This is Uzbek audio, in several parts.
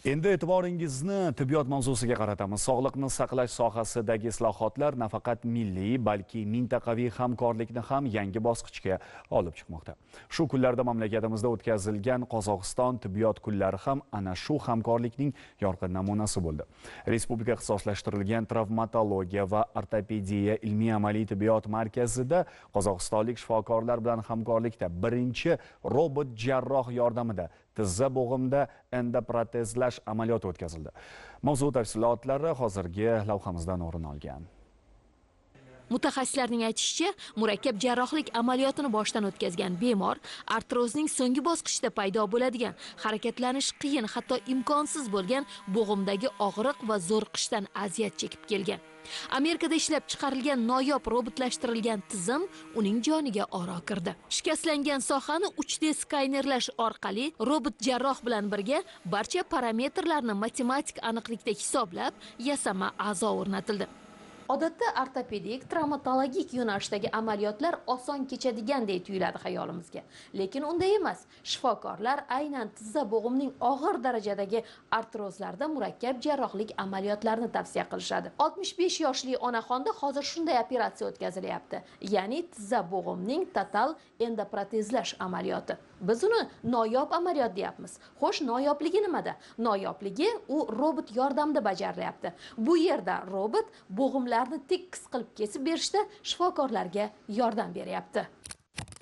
Endi e'tiboringizni tibbiyot mavzusiga qaratamiz. Sog'liqni saqlash sohasidagi islohotlar nafaqat milliy, balki mintaqaviy hamkorlikni ham yangi bosqichga olib chiqmoqda. Shu kunlarda mamlakatimizda o'tkazilgan Qozog'iston tibbiyot kunlari ham ana shu hamkorlikning yorqin namunasi bo'ldi. Respublika ixtisoslashtirilgan travmatologiya va ortopediya ilmiy-amaliy tibbiyot markazida qozog'istonlik shifokorlar bilan hamkorlikda birinchi robot jarroh yordamida tizza bo'g'imda endoprotezlash amaliyoti o'tkazildi. Mavzu tafsilotlari hozirgi lavhamizdan o'rin olgan. Mutaxassislarning aytishicha, murakkab jarrohlik amaliyotini boshdan o'tkazgan bemor artrozning so'nggi bosqichida paydo bo'ladigan, harakatlanish qiyin, hatto imkonsiz bo'lgan bo'g'imdagi og'riq va zo'riqishdan aziyat chekib kelgan. Amerikada ishlab chiqarilgan noyob robotlashtirilgan tizim uning joniga oro kirdi. Shikastlangan sohani 3D skanerlash orqali robot jarroh bilan birga barcha parametrlarni matematik aniqlikda hisoblab, yasama a'zo o'rnatildi. Odatda ortopedik, travmatologik yo'nalishdagi amaliyotlar oson kechadigandek tuyuladi xayolimizga. Lekin unday emas. Shifokorlar aynan tizza bo'g'imning og'ir darajadagi artrozlarda murakkab jarrohlik amaliyotlarini tavsiya qilishadi. 65 yoshli onaxonda hozir shunday operatsiya o'tkazilyapti. Ya'ni tizza bo'g'imning total endoprotezlash amaliyoti. Biz uni noyob amaliyot deyapmiz. Xo'sh, noyobligi nimada? Noyobligi u robot yordamida bajarilyapti. Bu yerda robot bo'g'imlarni tekis qilib kesib berishda shifokorlarga yordam beryapti.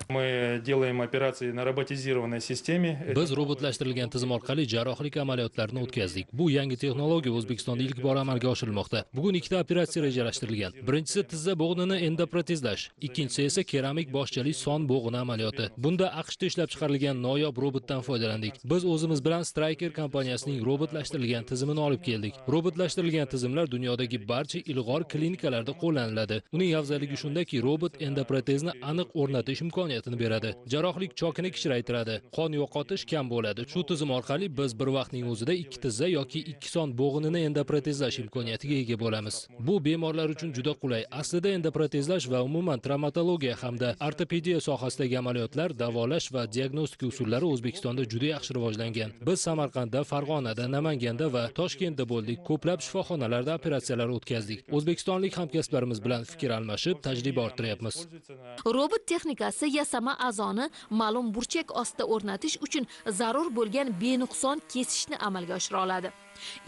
Мы делаем операции на роботизированной системе. Biz robotlashtirilgan tizim orqali jarrohlik amaliyotlarini o'tkazdik. Bu yangi texnologiya O'zbekistonda ilk bor amalga oshirilmoqda. Bugun ikkita operatsiya rejalashtirilgan. Birinchisi tizza bo'g'inini endoprotezlash, ikkinchisi esa keramik boshchali son bo'g'ini amaliyoti. Bunda AQShda ishlab chiqarilgan noyob robotdan foydalandik. Biz o'zimiz bilan Stryker kompaniyasining robotlashtirilgan tizimini olib keldik. Robotlashtirilgan tizimlar dunyodagi barcha ilg'or klinikalarda qo'llaniladi. Uning afzalligi shundaki, robot endoprotezni aniq o'rnatish imkoniyatini beradi. Jarrohlik chokini kichraytiradi, qon yo'qotish kam bo'ladi. Shu tizim orqali biz bir vaqtning o'zida ikki tizza yoki ikki son bo'g'inini endoprotezlash imkoniyatiga ega bo'lamiz. Bu bemorlar uchun juda qulay. Aslida endoprotezlash va umuman travmatologiya hamda ortopediya sohasidagi amaliyotlar, davolash va diagnostika usullari O'zbekistonda juda yaxshi rivojlangan. Biz Samarqandda, Farg'onada, Namanganda va Toshkentda bo'ldik. Ko'plab shifoxonalarda operatsiyalar o'tkazdik. O'zbekistonlik hamkasblarimiz bilan fikr almashib, tajriba orttiryapmiz. Robot texnikasi yasama a'zoni ma'lum burchak ostida o'rnatish uchun zarur bo'lgan benuqson kesishni amalga oshira oladi.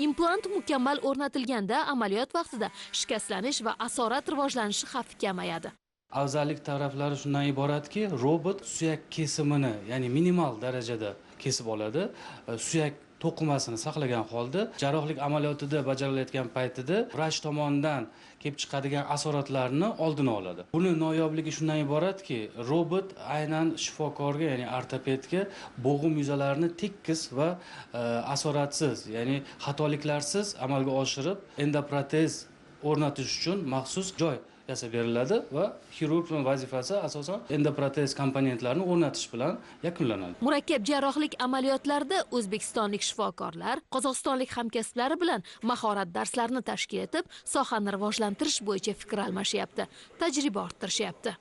Implant mukammal o'rnatilganda amaliyot vaqtida shikastlanish va asorat rivojlanishi xavfi kamayadi. Afzallik taraflari shundan iboratki, robot suyak kesimini, ya'ni minimal darajada kesib oladi. Suyak to'qimasini saqlagan holda jarrohlik amaliyotida bajarilayotgan paytida vrach tomonidan kelib chiqadigan asoratlarni oldini oladi. Buni noyobligi shundan iboratki, robot aynan shifokorga, ya'ni ortopedga bo'g'im yuzalarini tekis va asoratsiz, ya'ni xatoliklarsiz amalga oshirib, endoprotez o'rnatish uchun maxsus joy yasab beriladi va xirurgning vazifasi asosan endoprotez komponentlarini o'rnatish bilan yakunlanadi. Murakkab jarrohlik amaliyotlarida o'zbekistonlik shifokorlar qozog'istonlik hamkasblari bilan mahorat darslarini tashkil etib, sohani rivojlantirish bo'yicha fikr almashyapti, tajriba orttirishyapti.